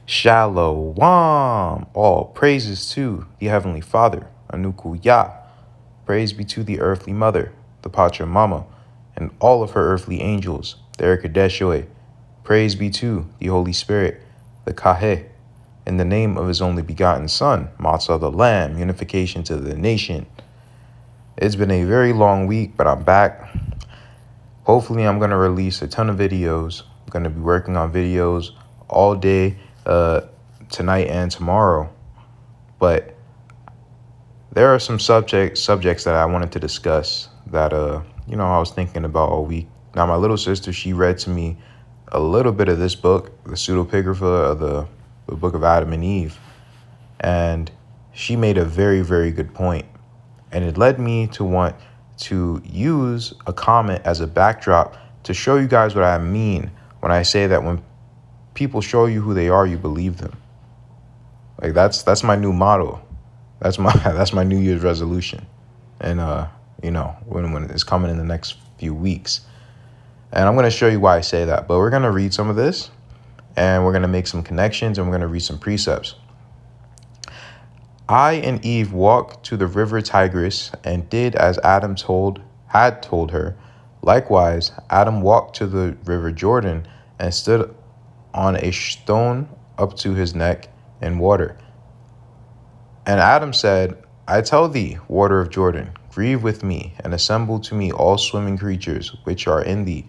Shalom. All praises to the Heavenly Father, Anuku Yah. Praise be to the earthly mother, the Pachamama, and all of her earthly angels, the Erkadesh. Praise be to the Holy Spirit, the Kaheh, in the name of his only begotten Son, Motsah the Lamb, unification to the nation. It's been a very long week, but I'm back. Hopefully, I'm going to release a ton of videos. I'm going to be working on videos all day tonight and tomorrow. But there are some subjects that I wanted to discuss that, I was thinking about all week. Now, my little sister, she read to me a little bit of this book, the pseudepigrapha of the book of Adam and Eve. And she made a very, very good point. And it led me to want to use a comment as a backdrop to show you guys what I mean when I say that when people show you who they are, you believe them. Like that's my new motto. That's my New Year's resolution. And when it's coming in the next few weeks. And I'm going to show you why I say that. But we're going to read some of this and we're going to make some connections and we're going to read some precepts. I and Eve walked to the river Tigris and did as Adam had told her. Likewise, Adam walked to the river Jordan and stood on a stone up to his neck in water. And Adam said, I tell thee, water of Jordan, grieve with me, and assemble to me all swimming creatures which are in thee,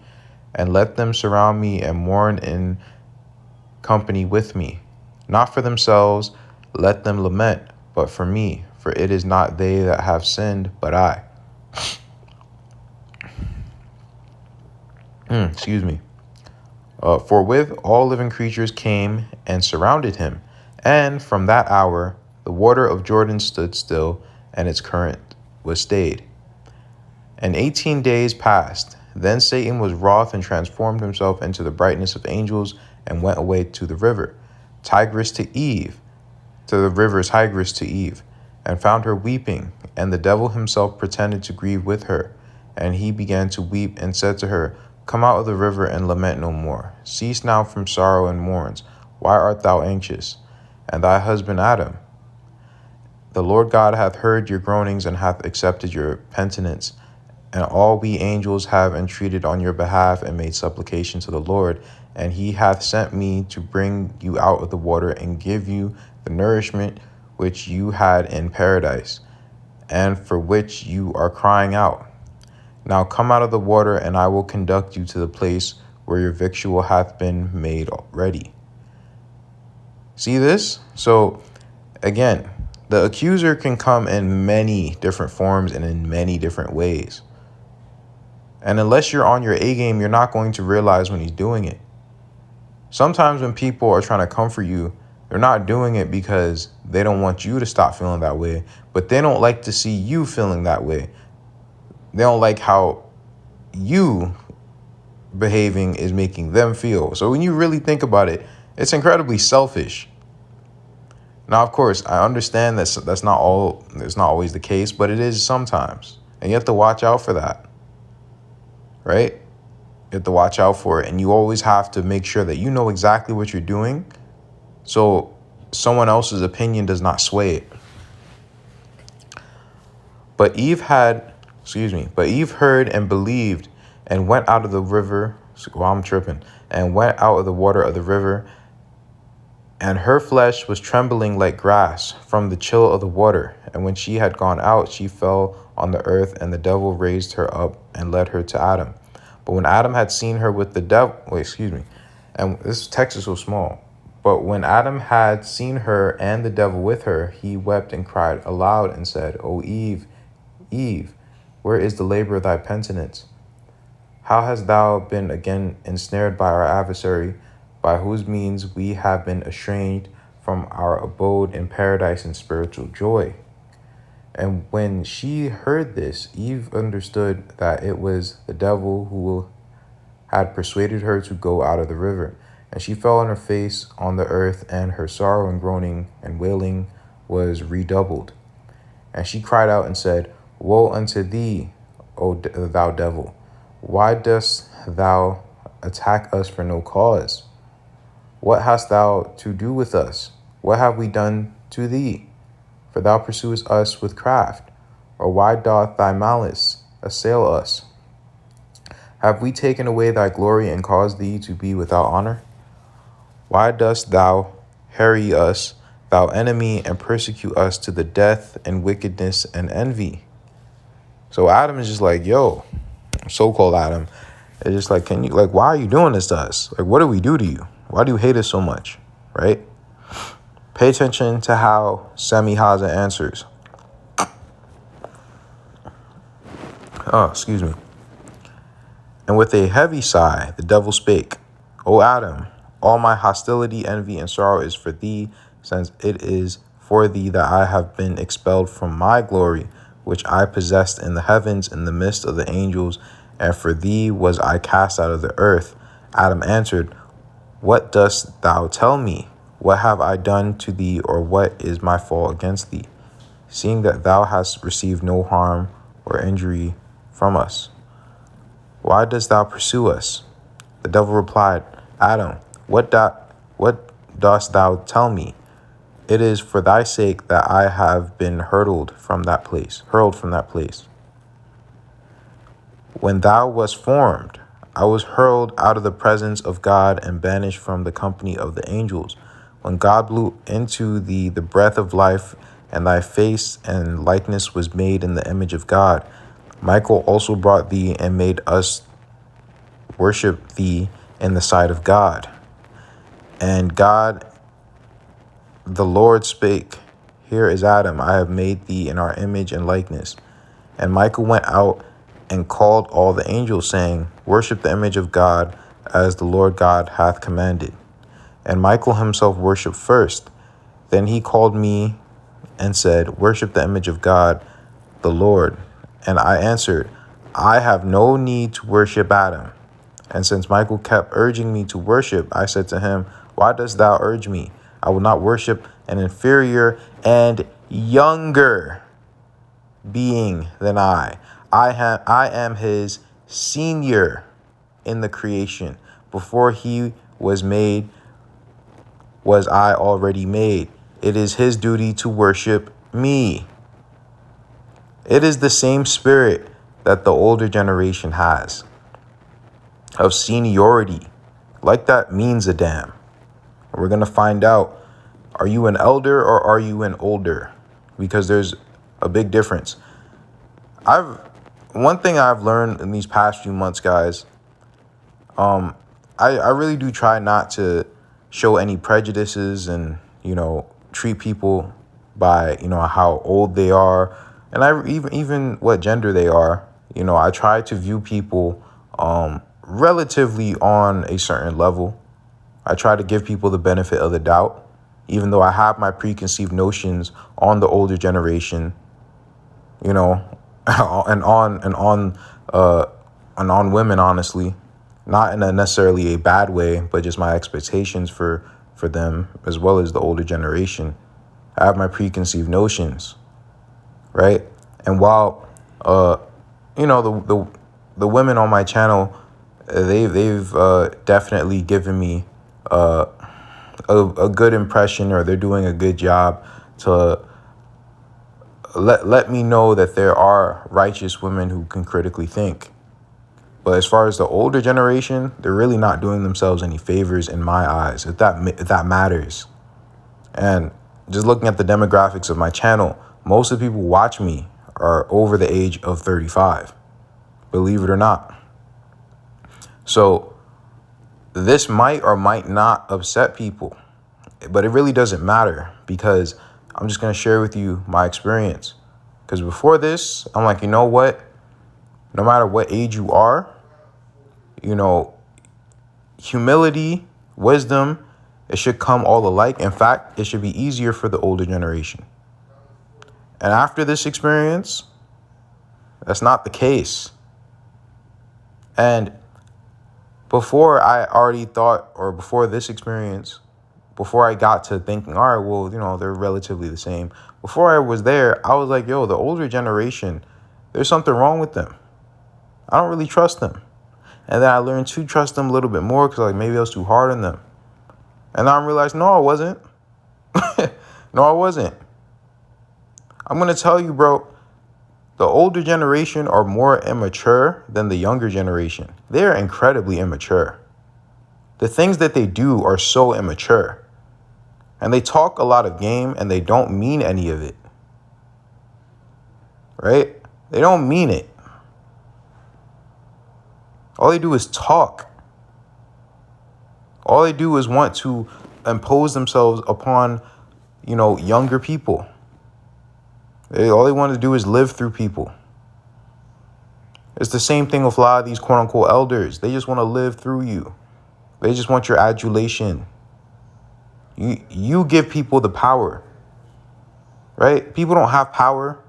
and let them surround me and mourn in company with me. Not for themselves, let them lament, but for me, for it is not they that have sinned, but I. Excuse me. Forthwith all living creatures came and surrounded him, and from that hour the water of Jordan stood still, and its current was stayed. And 18 days passed. Then Satan was wroth and transformed himself into the brightness of angels, and went away to the river Tigris to the river Tigris to Eve, and found her weeping. And the devil himself pretended to grieve with her. And he began to weep, and said to her, Come out of the river, and lament no more. Cease now from sorrow and mourns. Why art thou anxious? And thy husband Adam? The Lord God hath heard your groanings, and hath accepted your penitence. And all we angels have entreated on your behalf, and made supplication to the Lord. And he hath sent me to bring you out of the water, and give you the nourishment which you had in paradise, and for which you are crying out. Now come out of the water, and I will conduct you to the place where your victual hath been made ready. See this? So again, the accuser can come in many different forms and in many different ways. And unless you're on your A game, you're not going to realize when he's doing it. Sometimes when people are trying to comfort you, they're not doing it because they don't want you to stop feeling that way, but they don't like to see you feeling that way. They don't like how you behaving is making them feel. So when you really think about it, it's incredibly selfish. Now, of course, I understand that's not always the case, but it is sometimes. And you have to watch out for that. Right? You have to watch out for it. And you always have to make sure that you know exactly what you're doing, so someone else's opinion does not sway it. But Eve heard and believed, and went out of the river. And went out of the water of the river. And her flesh was trembling like grass from the chill of the water. And when she had gone out, she fell on the earth, and the devil raised her up and led her to Adam. But when Adam had seen her with the devil, and this text is so small. But when Adam had seen her and the devil with her, he wept and cried aloud and said, O Eve, Eve, where is the labor of thy penitence? How hast thou been again ensnared by our adversary, by whose means we have been estranged from our abode in paradise and spiritual joy? And when she heard this, Eve understood that it was the devil who had persuaded her to go out of the river. And she fell on her face on the earth, and her sorrow and groaning and wailing was redoubled. And she cried out and said, Woe unto thee, O thou devil! Why dost thou attack us for no cause? What hast thou to do with us? What have we done to thee? For thou pursuest us with craft. Or why doth thy malice assail us? Have we taken away thy glory and caused thee to be without honor? Why dost thou harry us, thou enemy, and persecute us to the death and wickedness and envy? So Adam is just like, yo, so-called Adam, it's just like, why are you doing this to us? Like, what do we do to you? Why do you hate us so much? Right? Pay attention to how Semi-Haza answers. Oh, excuse me. And with a heavy sigh, the devil spake, O Adam, all my hostility, envy, and sorrow is for thee, since it is for thee that I have been expelled from my glory, which I possessed in the heavens in the midst of the angels, and for thee was I cast out of the earth. Adam answered, What dost thou tell me? What have I done to thee, or what is my fault against thee, seeing that thou hast received no harm or injury from us? Why dost thou pursue us? The devil replied, Adam, what dost thou tell me? It is for thy sake that I have been hurled from that place. When thou wast formed, I was hurled out of the presence of God and banished from the company of the angels. When God blew into thee the breath of life, and thy face and likeness was made in the image of God, Michael also brought thee and made us worship thee in the sight of God. And God, the Lord, spake, Here is Adam, I have made thee in our image and likeness. And Michael went out and called all the angels, saying, Worship the image of God, as the Lord God hath commanded. And Michael himself worshipped first. Then he called me and said, Worship the image of God, the Lord. And I answered, I have no need to worship Adam. And since Michael kept urging me to worship, I said to him, Why dost thou urge me? I will not worship an inferior and younger being than I. I am his senior in the creation. Before he was made, was I already made. It is his duty to worship me. It is the same spirit that the older generation has, of seniority. Like that means a damn. We're going to find out, are you an elder or are you an older? Because there's a big difference. One thing I've learned in these past few months, guys, I really do try not to show any prejudices and, treat people by, how old they are, and I even what gender they are. I try to view people relatively on a certain level. I try to give people the benefit of the doubt, even though I have my preconceived notions on the older generation, and on women, honestly, not in a necessarily a bad way, but just my expectations for them as well as the older generation. I have my preconceived notions, right? And while the women on my channel, they've definitely given me a good impression, or they're doing a good job to let me know that there are righteous women who can critically think. But as far as the older generation, they're really not doing themselves any favors in my eyes, if that matters. And just looking at the demographics of my channel, most of the people who watch me are over the age of 35, believe it or not. So this might or might not upset people, but it really doesn't matter, because I'm just going to share with you my experience. Because before this, I'm like, you know what? No matter what age you are, humility, wisdom, it should come all alike. In fact, it should be easier for the older generation. And after this experience, that's not the case. And before I already thought, or before this experience, before I got to thinking, all right, well, they're relatively the same. Before I was there, I was like, yo, the older generation, there's something wrong with them. I don't really trust them. And then I learned to trust them a little bit more, because maybe I was too hard on them. And now I realized, no, I wasn't. No, I wasn't. I'm going to tell you, bro, the older generation are more immature than the younger generation. They're incredibly immature. The things that they do are so immature. And they talk a lot of game and they don't mean any of it. Right? They don't mean it. All they do is talk. All they do is want to impose themselves upon, younger people. All they want to do is live through people. It's the same thing with a lot of these quote unquote elders. They just want to live through you. They just want your adulation. You give people the power, right? People don't have power.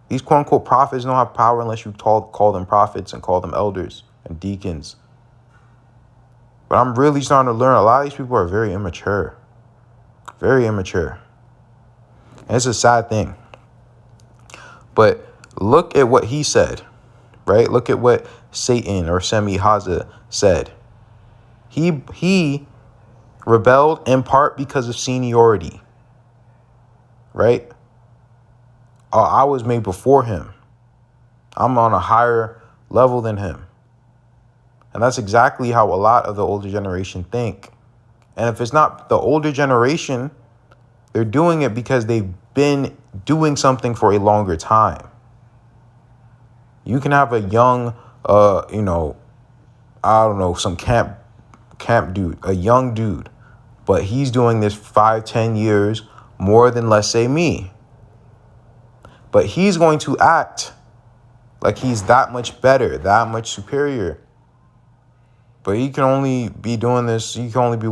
These quote unquote prophets don't have power unless you call them prophets and call them elders and deacons. But I'm really starting to learn a lot of these people are very immature. Very immature. And it's a sad thing. But look at what he said, right? Look at what Satan or Semi Haza said. He rebelled in part because of seniority, right? I was made before him. I'm on a higher level than him. And that's exactly how a lot of the older generation think. And if it's not the older generation, they're doing it because they've been doing something for a longer time. You can have a young, some camp dude, a young dude, but he's doing this 5-10 years more than, let's say, me. But he's going to act like he's that much better, that much superior. But he can only be doing this, he can only be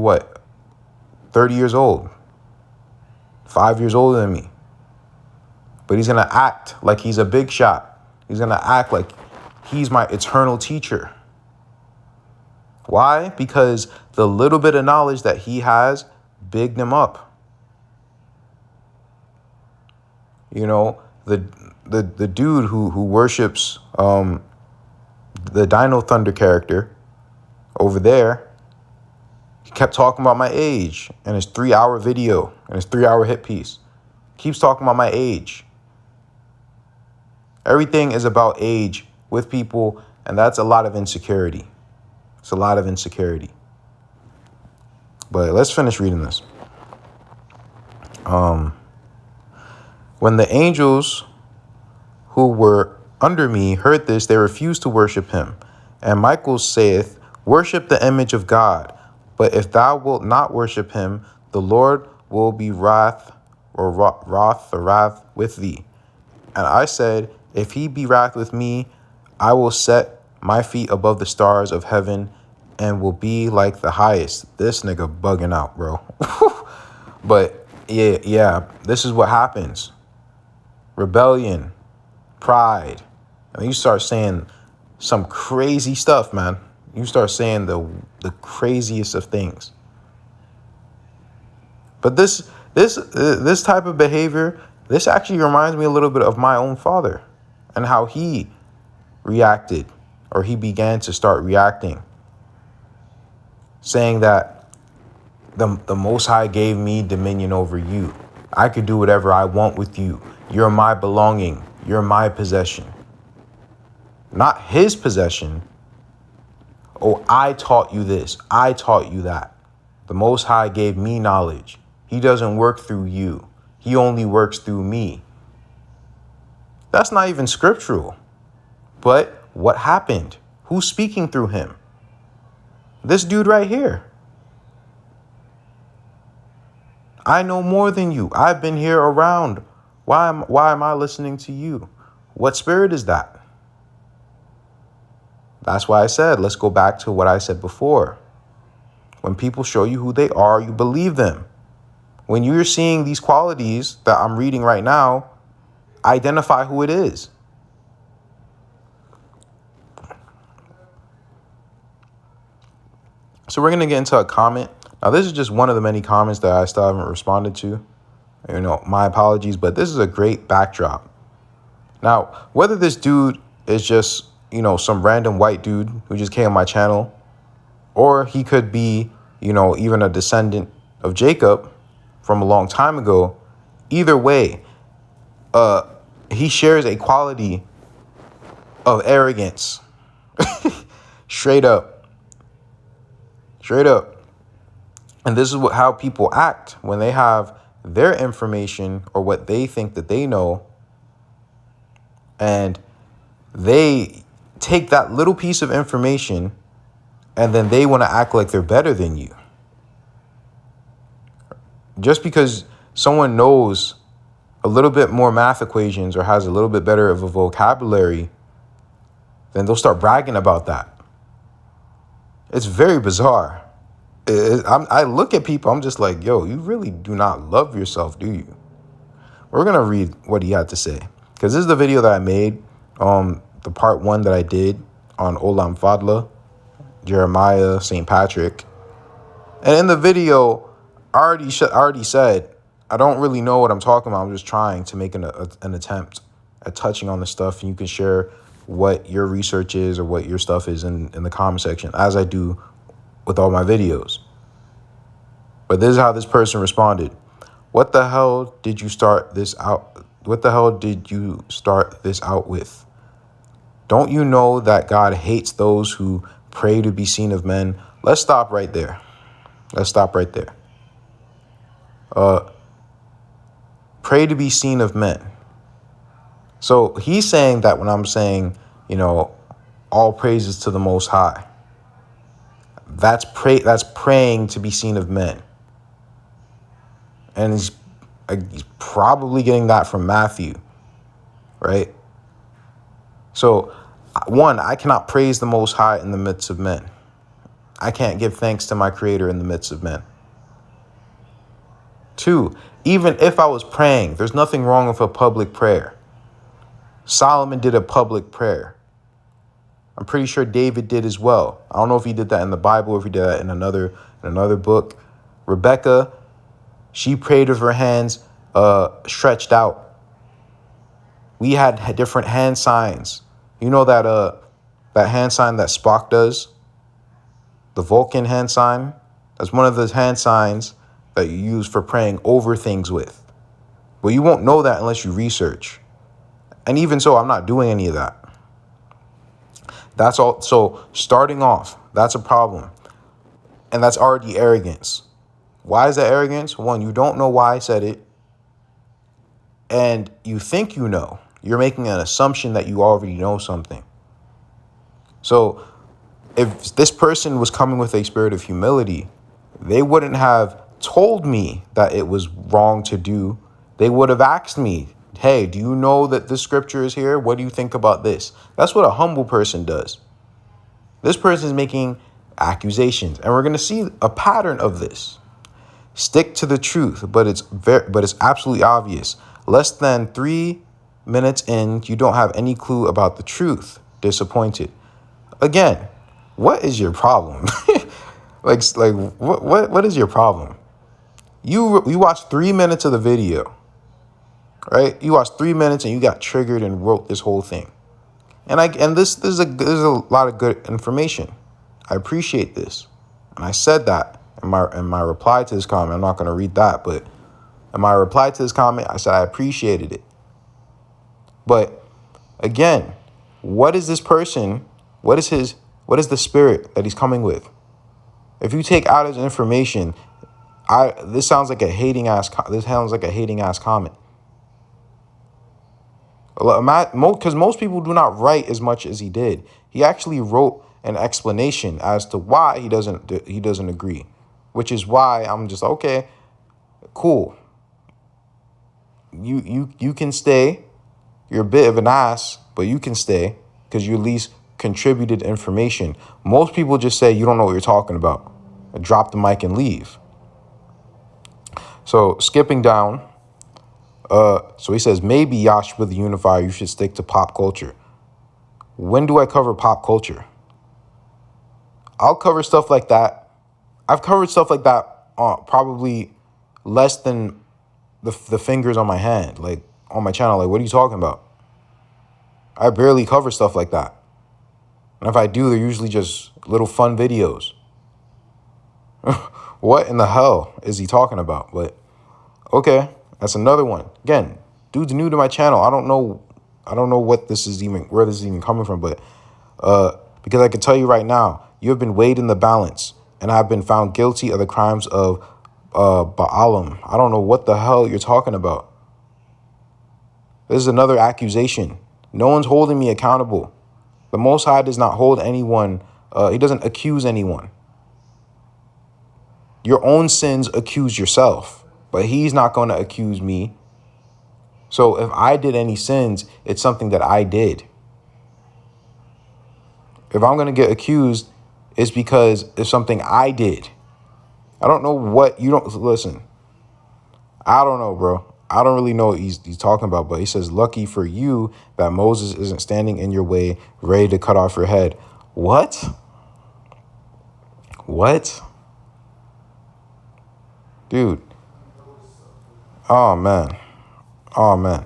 30 years old, 5 years older than me. But he's going to act like he's a big shot. He's going to act like he's my eternal teacher. Why? Because the little bit of knowledge that he has bigged him up. The dude who worships the Dino Thunder character over there, he kept talking about my age in his 3-hour video, and his 3-hour hit piece. Keeps talking about my age. Everything is about age with people, and that's a lot of insecurity. It's a lot of insecurity. But let's finish reading this. When the angels who were under me heard this, they refused to worship him. And Michael saith, worship the image of God. But if thou wilt not worship him, the Lord will be wrath with thee. And I said, if he be wrath with me, I will set my feet above the stars of heaven and will be like the highest. This nigga bugging out, bro. But yeah, this is what happens. Rebellion, pride. And you start saying some crazy stuff, man. You start saying the craziest of things. But this type of behavior, this actually reminds me a little bit of my own father and how he reacted, or he began to start reacting, saying that the Most High gave me dominion over you. I could do whatever I want with you. You're my belonging. You're my possession. Not his possession. Oh, I taught you this. I taught you that. The Most High gave me knowledge. He doesn't work through you. He only works through me. That's not even scriptural. But what happened? Who's speaking through him? This dude right here. I know more than you. I've been here around. Why am I listening to you? What spirit is that? That's why I said, let's go back to what I said before. When people show you who they are, you believe them. When you're seeing these qualities that I'm reading right now, identify who it is. So we're going to get into a comment. Now, this is just one of the many comments that I still haven't responded to. My apologies, but this is a great backdrop. Now, whether this dude is just, some random white dude who just came on my channel, or he could be, even a descendant of Jacob from a long time ago, either way, he shares a quality of arrogance. Straight up. And this is how people act when they have their information or what they think that they know, and they take that little piece of information and then they want to act like they're better than you. Just because someone knows a little bit more math equations or has a little bit better of a vocabulary, then they'll start bragging about that. It's very bizarre. I look at people, I'm just like, yo, you really do not love yourself, do you? We're going to read what he had to say, because this is the video that I made, the part 1 that I did on Olam Fadla, Jeremiah, St. Patrick. And in the video, I already said, I don't really know what I'm talking about. I'm just trying to make an attempt at touching on the stuff, and you can share what your research is or what your stuff is in the comment section, as I do with all my videos. But this is how this person responded. What the hell did you start this out? What the hell did you start this out with? Don't you know that God hates those who pray to be seen of men? Let's stop right there. Pray to be seen of men. So he's saying that when I'm saying, all praises to the Most High, that's praying to be seen of men. And he's probably getting that from Matthew, right? So, 1, I cannot praise the Most High in the midst of men. I can't give thanks to my Creator in the midst of men. 2, even if I was praying, there's nothing wrong with a public prayer. Solomon did a public prayer. I'm pretty sure David did as well. I don't know if he did that in the Bible or if he did that in another book. Rebecca, she prayed with her hands stretched out. We had different hand signs. You know that hand sign that Spock does? The Vulcan hand sign? That's one of the hand signs that you use for praying over things with. But you won't know that unless you research. And even so, I'm not doing any of that. That's all. So starting off, that's a problem. And that's already arrogance. Why is that arrogance? 1, you don't know why I said it. And you think you know. You're making an assumption that you already know something. So if this person was coming with a spirit of humility, they wouldn't have told me that it was wrong to do. They would have asked me, hey, do you know that this scripture is here? What do you think about this? That's what a humble person does. This person is making accusations, and we're going to see a pattern of this. Stick to the truth, but it's absolutely obvious. Less than 3 minutes in, you don't have any clue about the truth. Disappointed. Again, what is your problem? What is your problem? You watched 3 minutes of the video, right? You watched 3 minutes and you got triggered and wrote this whole thing. And this is a lot of good information. I appreciate this, and I said that in my reply to this comment. I'm not going to read that, but in my reply to this comment, I said I appreciated it. But again, what is this person? What is the spirit that he's coming with? If you take out his information, this sounds like a hating ass comment. Because most people do not write as much as he did. He actually wrote an explanation as to why he doesn't agree, which is why I'm just okay, cool. You can stay. You're a bit of an ass, but you can stay because you at least contributed information. Most people just say you don't know what you're talking about, drop the mic and leave. So skipping down. So he says, maybe Yahshua the Unifier, you should stick to pop culture. When do I cover pop culture? I'll cover stuff like that. I've covered stuff like that probably less than the fingers on my hand, like on my channel. Like, what are you talking about? I barely cover stuff like that. And if I do, they're usually just little fun videos. What in the hell is he talking about? But okay, that's another one. Again, dude's new to my channel. I don't know what this is even, where this is even coming from, but because I can tell you right now, you have been weighed in the balance, and I have been found guilty of the crimes of Baalim. I don't know what the hell you're talking about. This is another accusation. No one's holding me accountable. The Most High does not hold anyone. He doesn't accuse anyone. Your own sins accuse yourself, but he's not going to accuse me. So if I did any sins, it's something that I did. If I'm going to get accused, it's because it's something I did. I don't know what you don't listen. I don't know, bro. I don't really know what he's talking about, but he says, lucky for you that Moses isn't standing in your way, ready to cut off your head. What? What? Dude. Oh, man. Oh, man.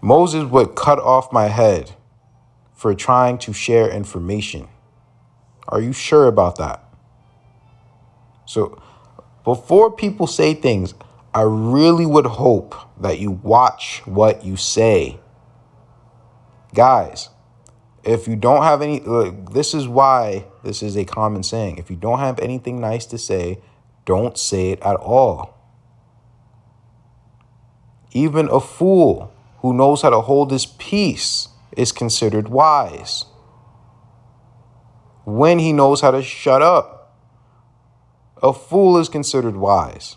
Moses would cut off my head for trying to share information. Are you sure about that? So before people say things, I really would hope that you watch what you say. Guys, if you don't have any, this is why this is a common saying. If you don't have anything nice to say, don't say it at all. Even a fool who knows how to hold his peace is considered wise when he knows how to shut up. A fool is considered wise.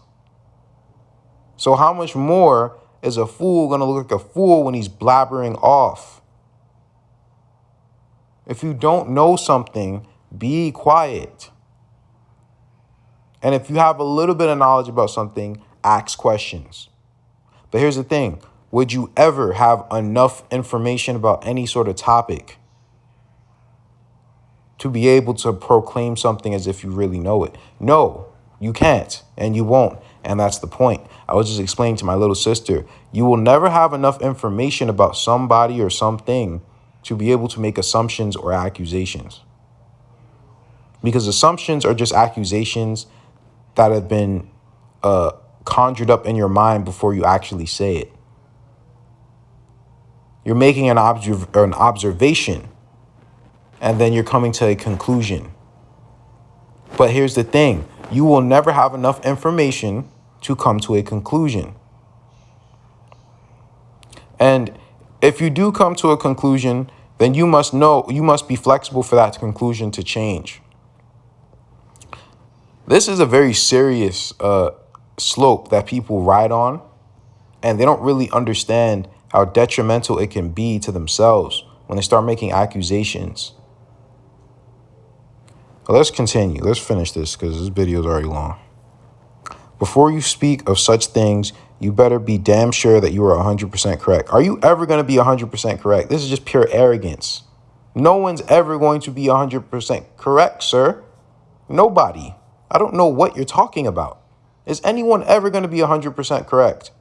So how much more is a fool going to look like a fool when he's blabbering off? If you don't know something, be quiet. And if you have a little bit of knowledge about something, ask questions. But here's the thing. Would you ever have enough information about any sort of topic to be able to proclaim something as if you really know it? No, you can't, and you won't. And that's the point. I was just explaining to my little sister, you will never have enough information about somebody or something to be able to make assumptions or accusations. Because assumptions are just accusations that have been conjured up in your mind before you actually say it. You're making an observation, and then you're coming to a conclusion. But here's the thing. You will never have enough information to come to a conclusion. And if you do come to a conclusion, then you must be flexible for that conclusion to change. This is a very serious slope that people ride on, and they don't really understand how detrimental it can be to themselves when they start making accusations. Well, let's continue. Let's finish this because this video is already long. Before you speak of such things, you better be damn sure that you are 100% correct. Are you ever going to be 100% correct? This is just pure arrogance. No one's ever going to be 100% correct, sir. Nobody. I don't know what you're talking about. Is anyone ever going to be 100% correct?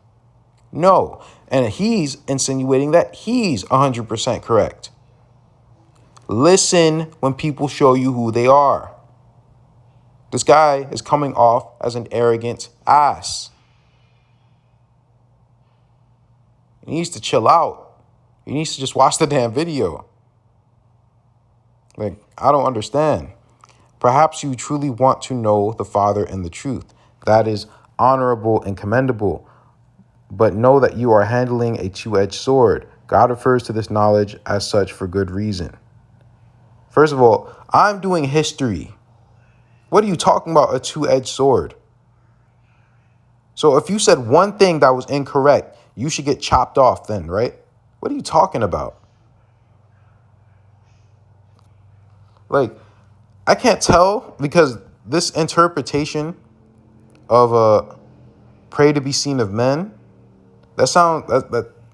No. And he's insinuating that he's 100% correct. Listen when people show you who they are. This guy is coming off as an arrogant ass. He needs to chill out. He needs to just watch the damn video. Like, I don't understand. Perhaps you truly want to know the Father and the truth. That is honorable and commendable. But know that you are handling a two-edged sword. God refers to this knowledge as such for good reason. First of all, I'm doing history. What are you talking about, a two-edged sword? So if you said one thing that was incorrect, you should get chopped off then, right? What are you talking about? Like, I can't tell because this interpretation of pray to be seen of men, that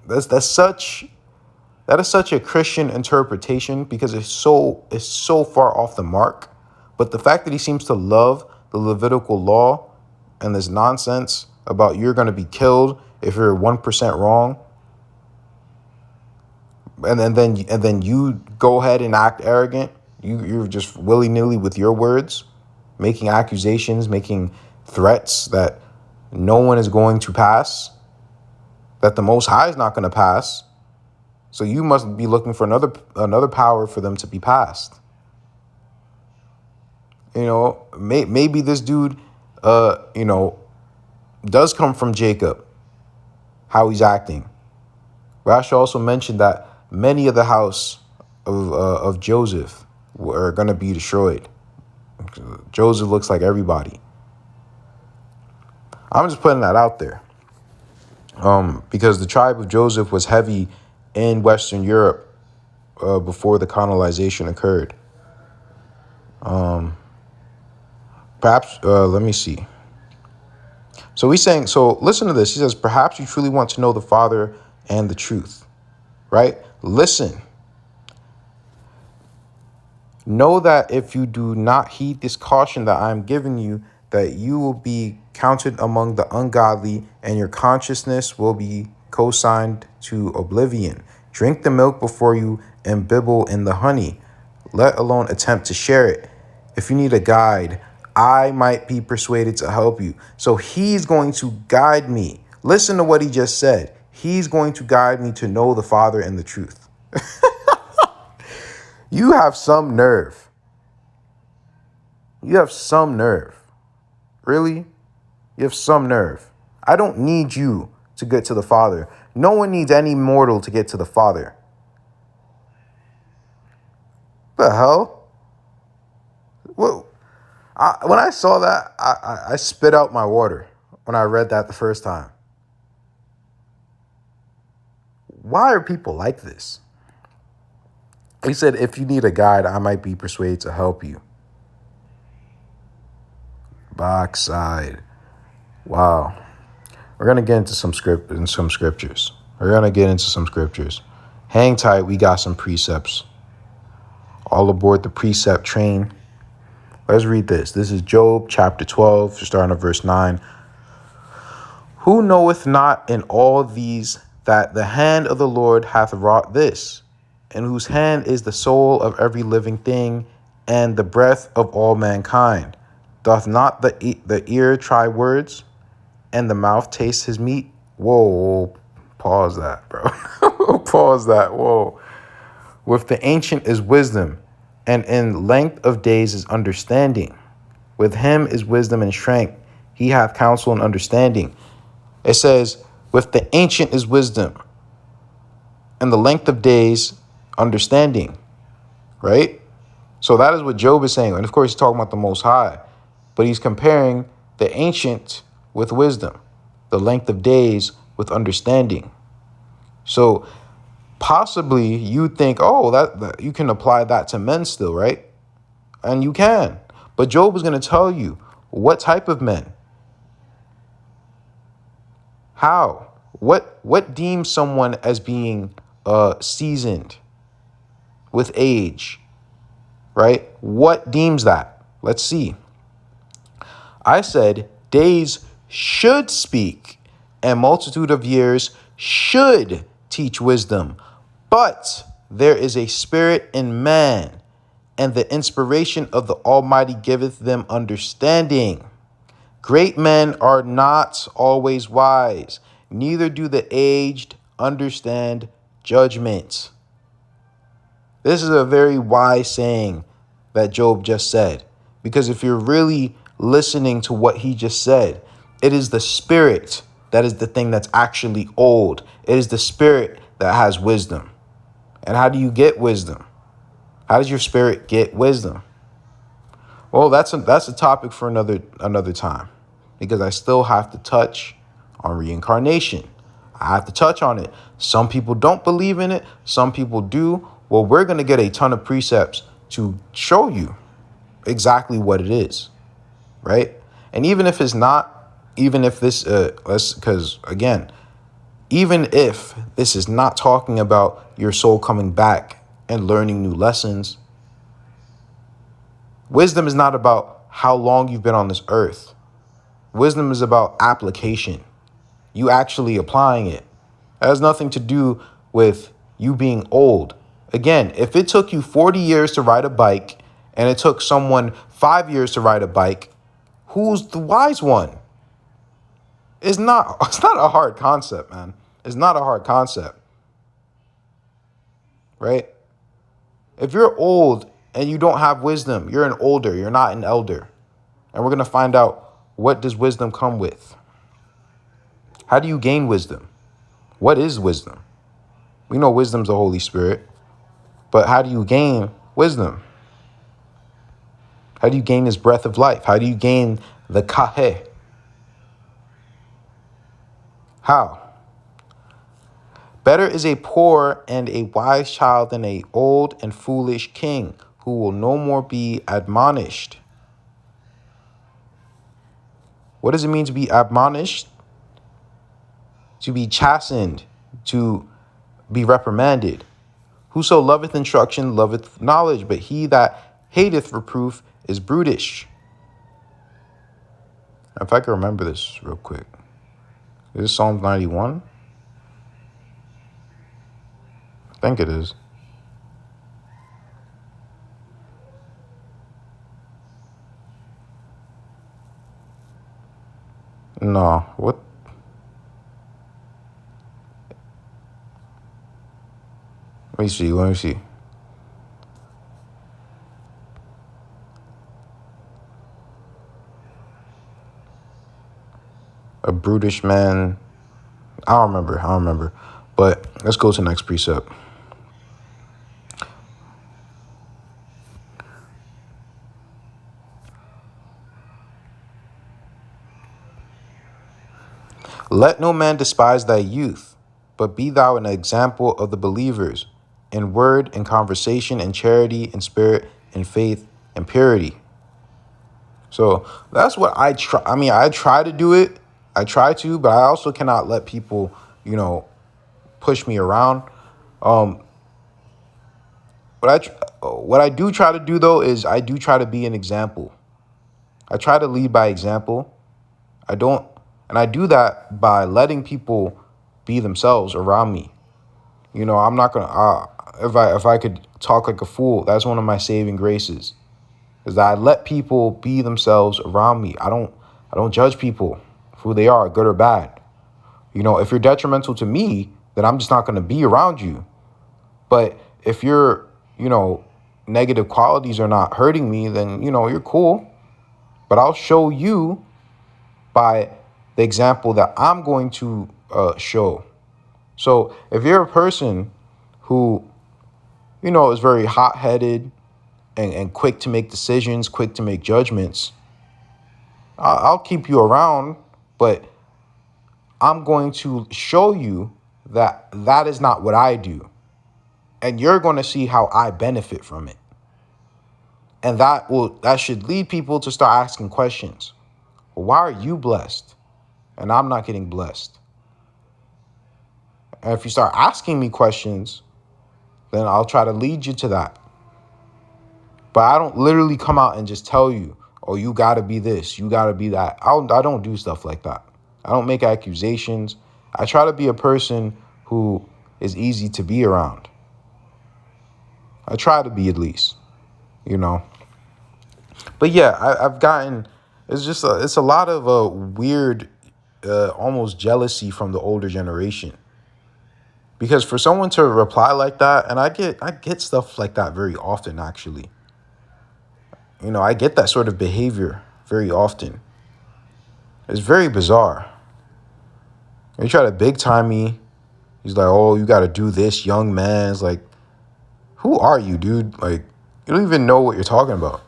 is such a Christian interpretation because it's so far off the mark. But the fact that he seems to love the Levitical law and this nonsense about you're going to be killed if you're 1% wrong, and then you go ahead and act arrogant, you're just willy-nilly with your words, making accusations, making threats that no one is going to pass, that the Most High is not going to pass. So you must be looking for another power for them to be passed. Maybe this dude, does come from Jacob, how he's acting. Rashi also mentioned that many of the house of Joseph are going to be destroyed. Joseph looks like everybody. I'm just putting that out there. Because the tribe of Joseph was heavy in Western Europe before the colonization occurred. Perhaps, let me see. So listen to this. He says, perhaps you truly want to know the Father and the truth, right? Listen. Know that if you do not heed this caution that I am giving you, that you will be counted among the ungodly and your consciousness will be co-signed to oblivion. Drink the milk before you imbibble in the honey, let alone attempt to share it. If you need a guide, I might be persuaded to help you. So he's going to guide me. Listen to what he just said. He's going to guide me to know the Father and the truth. You have some nerve. You have some nerve. Really? You have some nerve. I don't need you to get to the Father. No one needs any mortal to get to the Father. What the hell? Well, when I saw that, I spit out my water when I read that the first time. Why are people like this? He said, if you need a guide, I might be persuaded to help you. Backside. Wow. We're going to get into some scriptures. Hang tight. We got some precepts. All aboard the precept train. Let's read this. This is Job chapter 12, starting at verse 9. Who knoweth not in all these that the hand of the Lord hath wrought this, in whose hand is the soul of every living thing, and the breath of all mankind? Doth not the ear try words, and the mouth taste his meat? Whoa, pause that, bro. Pause that, whoa. With the ancient is wisdom, and in length of days is understanding. With him is wisdom and strength. He hath counsel and understanding. It says, with the ancient is wisdom, and the length of days, understanding, right? So that is what Job is saying. And of course, he's talking about the Most High, but he's comparing the ancient with wisdom, the length of days with understanding. So possibly you think, oh, that you can apply that to men still, right? And you can. But Job is going to tell you what type of men. How? What deems someone as being seasoned with age, right? What deems that? Let's see. I said days should speak, and multitude of years should teach wisdom. But there is a spirit in man, and the inspiration of the Almighty giveth them understanding. Great men are not always wise, neither do the aged understand judgment. This is a very wise saying that Job just said, because if you're really listening to what he just said, it is the spirit that is the thing that's actually old. It is the spirit that has wisdom. And how do you get wisdom? How does your spirit get wisdom? Well, that's a topic for another time, because I still have to touch on reincarnation. I have to touch on it. Some people don't believe in it. Some people do. Well, we're going to get a ton of precepts to show you exactly what it is, right? And even if it's not, even if this, because again, even if this is not talking about your soul coming back and learning new lessons, wisdom is not about how long you've been on this earth. Wisdom is about application. You actually applying it. It has nothing to do with you being old. Again, if it took you 40 years to ride a bike and it took someone 5 years to ride a bike, Who's the wise one? It's not a hard concept, man. It's not a hard concept. Right? If you're old and you don't have wisdom, you're an older, you're not an elder. And we're going to find out, what does wisdom come with? How do you gain wisdom? What is wisdom? We know wisdom's the Holy Spirit, but how do you gain wisdom? How do you gain this breath of life? How do you gain the kaheh? How? Better is a poor and a wise child than a old and foolish king who will no more be admonished. What does it mean to be admonished? To be chastened, to be reprimanded. Whoso loveth instruction loveth knowledge, but he that hateth reproof is brutish. If I can remember this real quick. Is this Psalms 91? I think it is. No, what? Let me see. A brutish man. I don't remember. But let's go to the next precept. Let no man despise thy youth, but be thou an example of the believers, in word, in conversation, in charity, in spirit, in faith, and purity. So that's what I try. I mean, I try to do it. I try to, but I also cannot let people, push me around. What I do try to do, though, is I do try to be an example. I try to lead by example. And I do that by letting people be themselves around me. I'm not gonna. If I could talk like a fool, that's one of my saving graces, is that I let people be themselves around me. I don't judge people for who they are, good or bad. If you're detrimental to me, then I'm just not gonna be around you. But if your negative qualities are not hurting me, then you're cool. But I'll show you by the example that I'm going to show. So if you're a person who, is very hot-headed and quick to make decisions, quick to make judgments, I'll keep you around, but I'm going to show you that that is not what I do. And you're going to see how I benefit from it. And that should lead people to start asking questions. Well, why are you blessed and I'm not getting blessed? And if you start asking me questions, then I'll try to lead you to that. But I don't literally come out and just tell you, oh, you got to be this, you got to be that. I don't do stuff like that. I don't make accusations. I try to be a person who is easy to be around. I try to be, at least, But yeah, I've gotten, it's a lot of weird, almost jealousy from the older generation. Because for someone to reply like that, and I get stuff like that very often, actually. I get that sort of behavior very often. It's very bizarre. They try to big time me. He's like, oh, you got to do this, young man. It's like, who are you, dude? Like, you don't even know what you're talking about.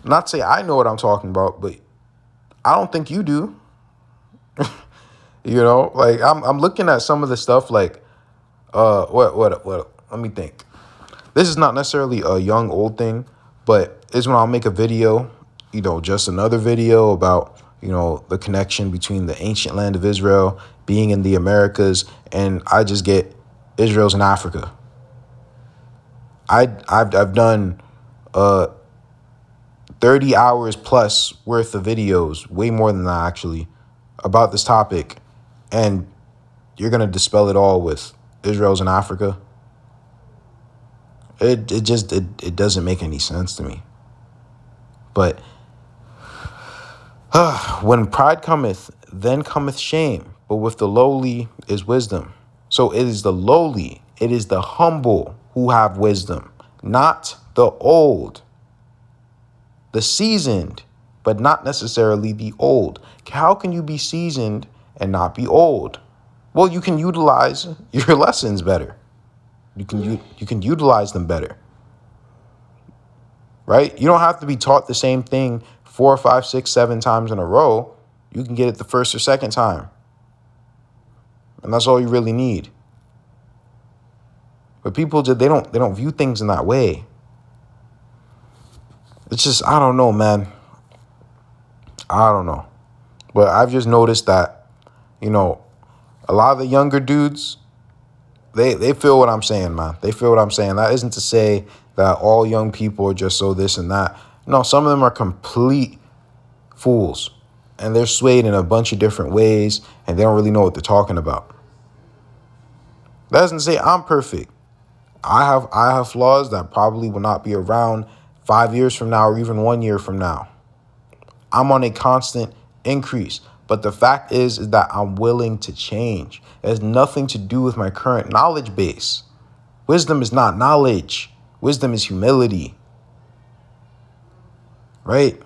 Not to say I know what I'm talking about, but I don't think you do. Like I'm looking at some of the stuff like, what, let me think. This is not necessarily a young, old thing, but it's when I'll make a video, just another video about, the connection between the ancient land of Israel being in the Americas, and I just get Israel's in Africa. I've done 30 hours plus worth of videos, way more than that actually, about this topic, and you're gonna dispel it all with Israel's in Africa. It doesn't make any sense to me. But When pride cometh, then cometh shame, but with the lowly is wisdom. So it is the lowly, it is the humble who have wisdom, not the old, the seasoned, but not necessarily the old. How can you be seasoned and not be old? Well, you can utilize your lessons better. You can utilize them better, right? You don't have to be taught the same thing 4, 5, 6, 7 times in a row. You can get it the first or second time. And that's all you really need. But people just they don't view things in that way. It's just, I don't know, man. I don't know. But I've just noticed that, a lot of the younger dudes, they feel what I'm saying, man. They feel what I'm saying. That isn't to say that all young people are just so this and that. No, some of them are complete fools. And they're swayed in a bunch of different ways, and they don't really know what they're talking about. That doesn't say I'm perfect. I have flaws that probably will not be around 5 years from now or even 1 year from now. I'm on a constant increase. But the fact is that I'm willing to change. It has nothing to do with my current knowledge base. Wisdom is not knowledge. Wisdom is humility. Right?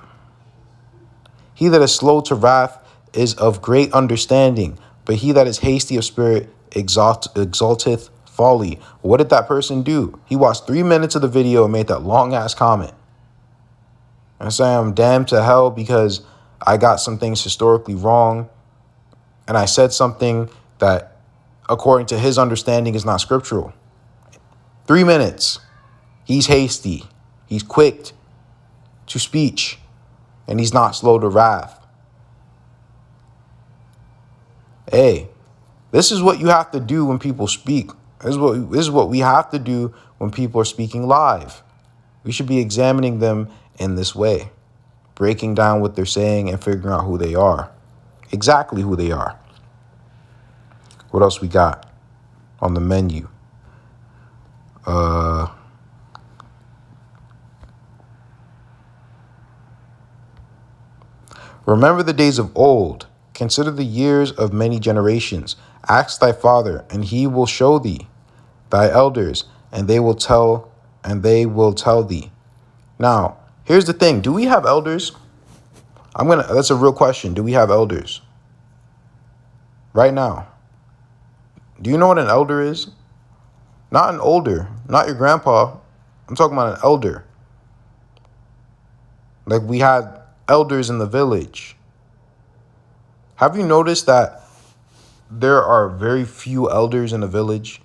He that is slow to wrath is of great understanding, but he that is hasty of spirit exalteth folly. What did that person do? He watched 3 minutes of the video and made that long ass comment. And say I'm damned to hell because I got some things historically wrong. And I said something that, according to his understanding, is not scriptural. 3 minutes. He's hasty. He's quick to speech. And he's not slow to wrath. Hey, this is what you have to do when people speak. This is what we have to do when people are speaking live. We should be examining them in this way, breaking down what they're saying and figuring out who they are, exactly who they are. What else we got on the menu? Remember the days of old. Consider the years of many generations. Ask thy father, and he will show thee, thy elders, and they will tell thee. Now, here's the thing. Do we have elders? That's a real question. Do we have elders? Right now. Do you know what an elder is? Not an older, not your grandpa. I'm talking about an elder. Like we had elders in the village. Have you noticed that there are very few elders in the village,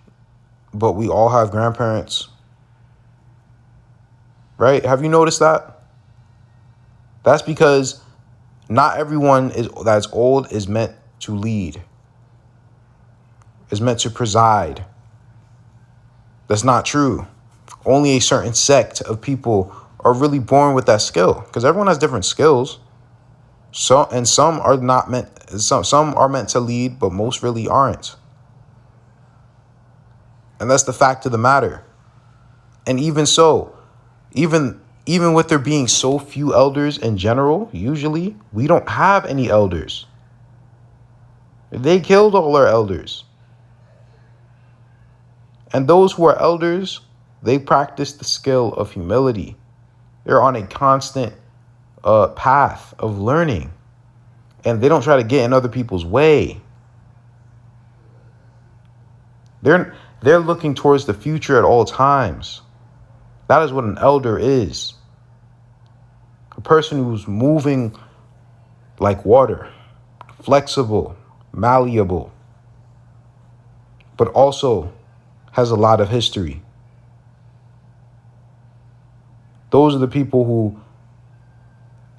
but we all have grandparents? Right? Have you noticed that? That's because not everyone that's old is meant to lead, is meant to preside. That's not true. Only a certain sect of people are really born with that skill, because everyone has different skills. Some are not meant. Some are meant to lead, but most really aren't. And that's the fact of the matter. And even so, even with there being so few elders in general, usually we don't have any elders. They killed all our elders. And those who are elders, they practice the skill of humility. They're on a constant path of learning. And they don't try to get in other people's way. They're looking towards the future at all times. That is what an elder is. A person who's moving like water, flexible, malleable, but also has a lot of history. Those are the people who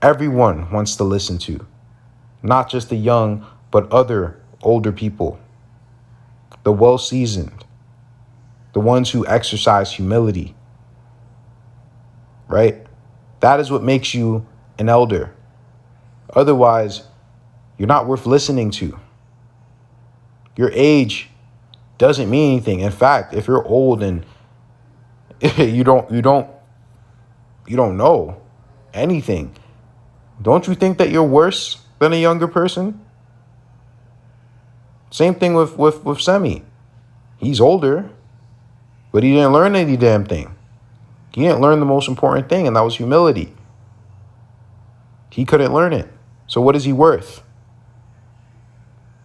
everyone wants to listen to. Not just the young, but other older people. The well-seasoned. The ones who exercise humility. Right? That is what makes you an elder. Otherwise, you're not worth listening to. Your age doesn't mean anything. In fact, if you're old and you don't know anything, Don't you think that you're worse than a younger person? Same thing with Semi. He's older, but he didn't learn any damn thing. He didn't learn the most important thing, and that was humility. He couldn't learn it. So what is he worth?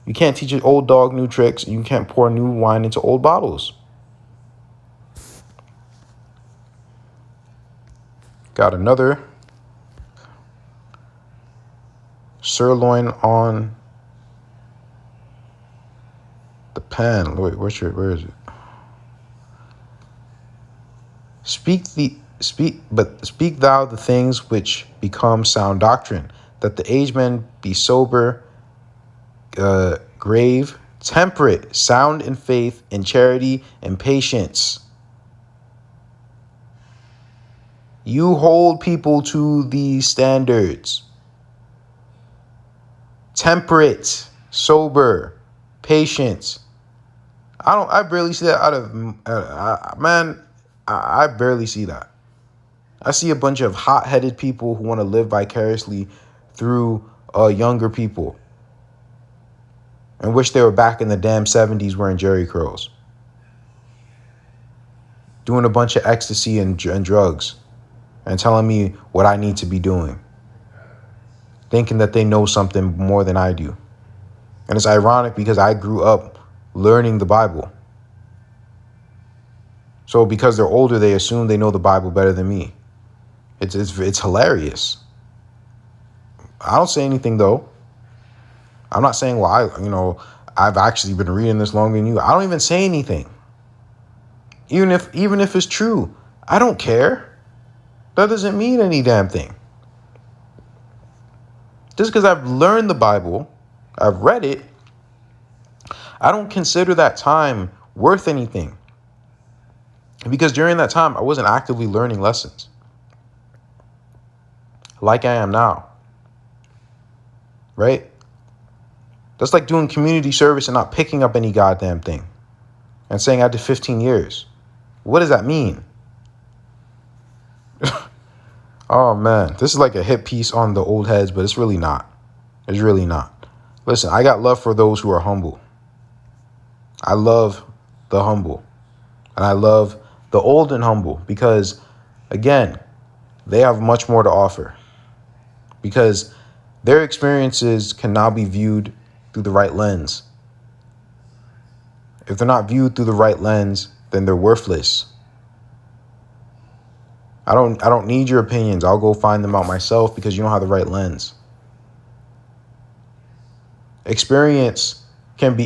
You can't teach an old dog new tricks, and you can't pour new wine into old bottles. Got another sirloin on the pan. Wait, where is it? Speak thou the things which become sound doctrine, that the aged men be sober, grave, temperate, sound in faith, in charity, and patience. You hold people to these standards. Temperate, sober, patience. I barely see that out of, I barely see that. I see a bunch of hot-headed people who want to live vicariously through younger people and wish they were back in the damn 70s wearing jerry curls, doing a bunch of ecstasy and drugs, and telling me what I need to be doing, thinking that they know something more than I do. And it's ironic because I grew up learning the Bible. So because they're older, they assume they know the Bible better than me. It's hilarious. I don't say anything though. I'm not saying, well, I've actually been reading this longer than you. I don't even say anything. Even if it's true, I don't care. That doesn't mean any damn thing. Just because I've learned the Bible, I've read it, I don't consider that time worth anything. Because during that time, I wasn't actively learning lessons like I am now. Right? That's like doing community service and not picking up any goddamn thing and saying I did 15 years. What does that mean? Oh, man. This is like a hit piece on the old heads, but it's really not. It's really not. Listen, I got love for those who are humble. I love the humble. And I love the old and humble because, again, they have much more to offer. Because their experiences can now be viewed through the right lens. If they're not viewed through the right lens, then they're worthless. I don't need your opinions. I'll go find them out myself because you don't have the right lens. Experience can be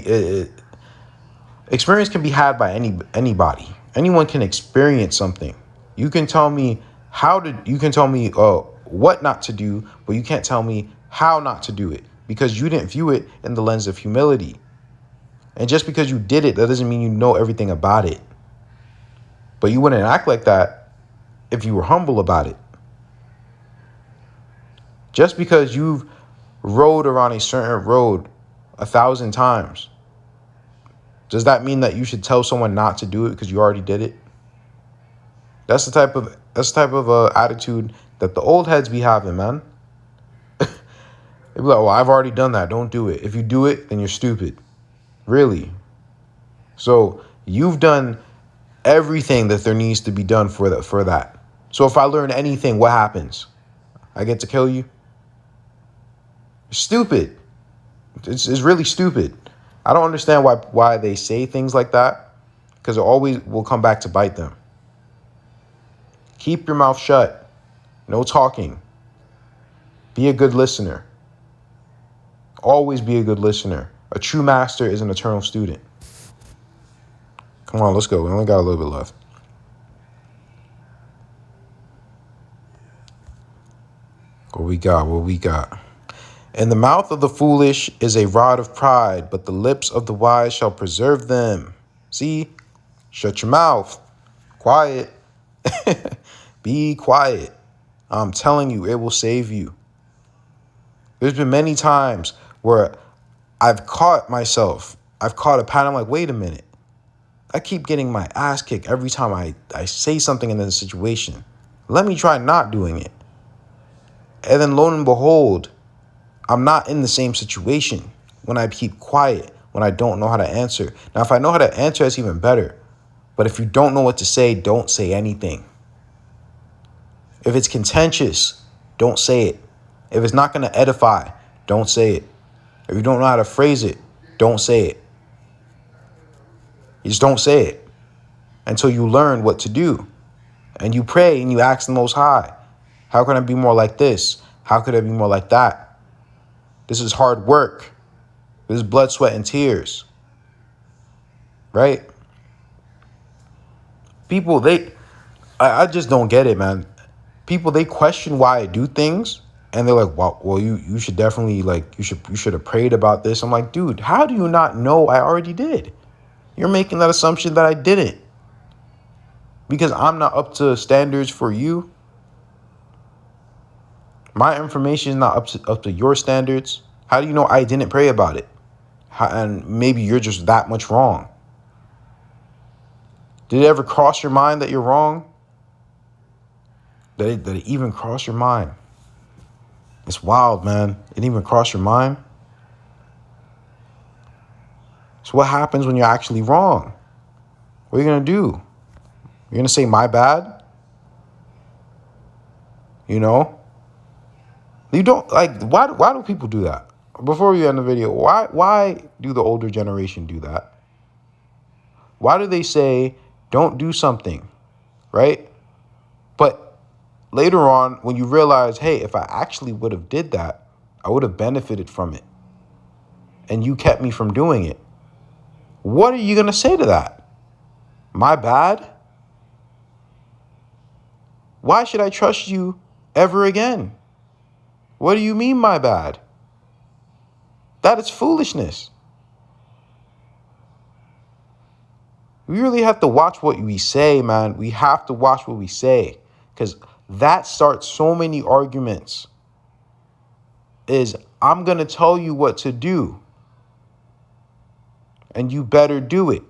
had by anybody. Anyone can experience something. You can tell me what not to do, but you can't tell me how not to do it because you didn't view it in the lens of humility. And just because you did it, that doesn't mean you know everything about it. But you wouldn't act like that if you were humble about it. Just because you've rode around a certain road 1,000 times, does that mean that you should tell someone not to do it because you already did it? That's the type of attitude that the old heads be having, man. They be like, "Oh, I've already done that. Don't do it. If you do it, then you're stupid." Really? So you've done everything that there needs to be done for that. So if I learn anything, what happens? I get to kill you? Stupid. It's really stupid. I don't understand why they say things like that, because it always will come back to bite them. Keep your mouth shut. No talking. Be a good listener. Always be a good listener. A true master is an eternal student. Come on, let's go. We only got a little bit left. What we got? In the mouth of the foolish is a rod of pride, but the lips of the wise shall preserve them. See? Shut your mouth. Quiet. Be quiet. I'm telling you, it will save you. There's been many times where I've caught a pattern. I'm like, wait a minute. I keep getting my ass kicked every time I say something in this situation. Let me try not doing it. And then lo and behold, I'm not in the same situation when I keep quiet, when I don't know how to answer. Now, if I know how to answer, that's even better. But if you don't know what to say, don't say anything. If it's contentious, don't say it. If it's not going to edify, don't say it. If you don't know how to phrase it, don't say it. You just don't say it until you learn what to do. And you pray and you ask the Most High, how can I be more like this? How could I be more like that? This is hard work. This is blood, sweat, and tears. Right? People, I just don't get it, man. People, they question why I do things. And they're like, well, you should definitely, like, you should have prayed about this. I'm like, dude, how do you not know I already did? You're making that assumption that I didn't. Because I'm not up to standards for you. My information is not up to your standards. How do you know I didn't pray about it? And maybe you're just that much wrong. Did it ever cross your mind that you're wrong? Did it even cross your mind? It's wild, man. It didn't even cross your mind. So what happens when you're actually wrong? What are you going to do? You're going to say, my bad? You know? You don't, like, why do people do that? Before we end the video, why do the older generation do that? Why do they say, don't do something, right? But later on, when you realize, hey, if I actually would have did that, I would have benefited from it. And you kept me from doing it. What are you going to say to that? My bad? Why should I trust you ever again? What do you mean, my bad? That is foolishness. We really have to watch what we say, man. We have to watch what we say, because that starts so many arguments. Is I'm going to tell you what to do, and you better do it.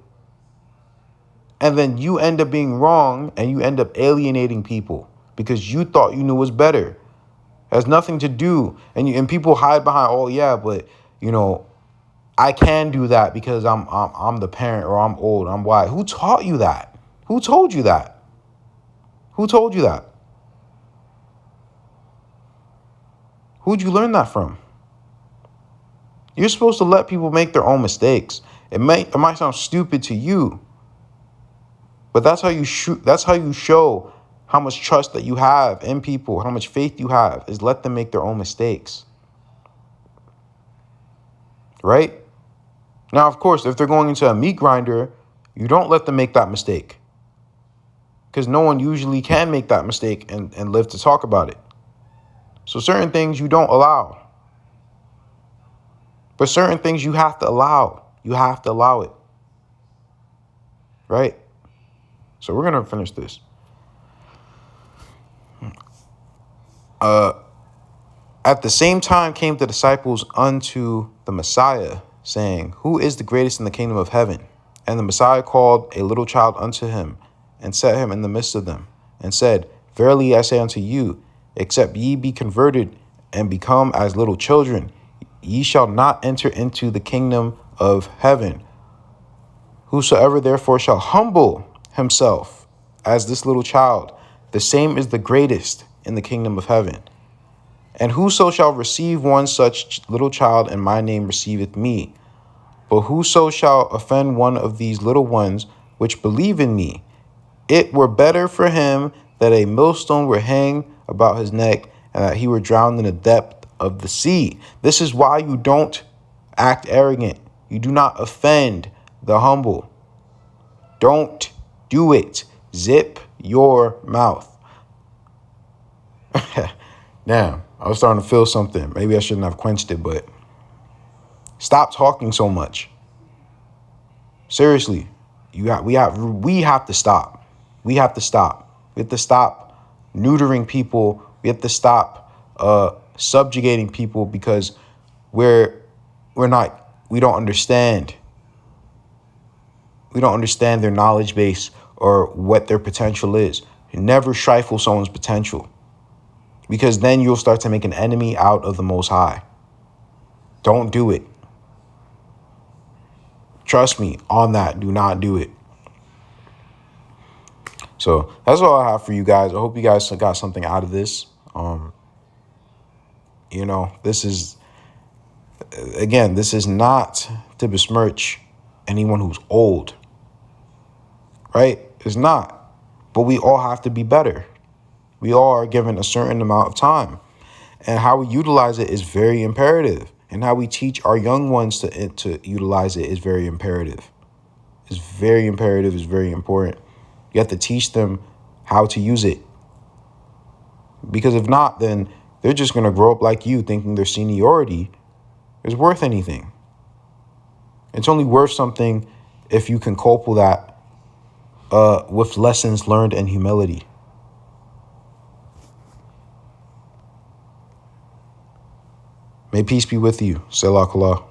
And then you end up being wrong, and you end up alienating people because you thought you knew was better. It has nothing to do. And people hide behind, oh yeah, but you know, I can do that because I'm the parent, or I'm old, I'm white. Who taught you that? Who told you that? Who told you that? Who'd you learn that from? You're supposed to let people make their own mistakes. It might sound stupid to you, but that's how you show how much trust that you have in people, how much faith you have, is let them make their own mistakes. Right? Now, of course, if they're going into a meat grinder, you don't let them make that mistake, because no one usually can make that mistake and live to talk about it. So certain things you don't allow. But certain things you have to allow. You have to allow it. Right? So we're going to finish this. At the same time came the disciples unto the Messiah, saying, who is the greatest in the kingdom of heaven? And the Messiah called a little child unto him, and set him in the midst of them, and said, verily I say unto you, except ye be converted and become as little children, ye shall not enter into the kingdom of heaven. Whosoever therefore shall humble himself as this little child, the same is the greatest in the kingdom of heaven. And whoso shall receive one such little child in my name receiveth me. But whoso shall offend one of these little ones which believe in me, it were better for him that a millstone were hang about his neck, and that he were drowned in the depth of the sea. This is why you don't act arrogant. You do not offend the humble. Don't do it. Zip your mouth. Damn, I was starting to feel something. Maybe I shouldn't have quenched it, but stop talking so much. Seriously, we have to stop. We have to stop. We have to stop neutering people. We have to stop subjugating people because we don't understand. We don't understand their knowledge base or what their potential is. You never stifle someone's potential. because then you'll start to make an enemy out of the Most High. Don't do it. Trust me on that. Do not do it. So that's all I have for you guys. I hope you guys got something out of this. This is, again, this is not to besmirch anyone who's old, right? It's not. But we all have to be better. We all are given a certain amount of time. And how we utilize it is very imperative. And how we teach our young ones to utilize it is very imperative. It's very imperative. It's very important. You have to teach them how to use it. Because if not, then they're just going to grow up like you, thinking their seniority is worth anything. It's only worth something if you can couple that with lessons learned and humility. May peace be with you. Selah Kala.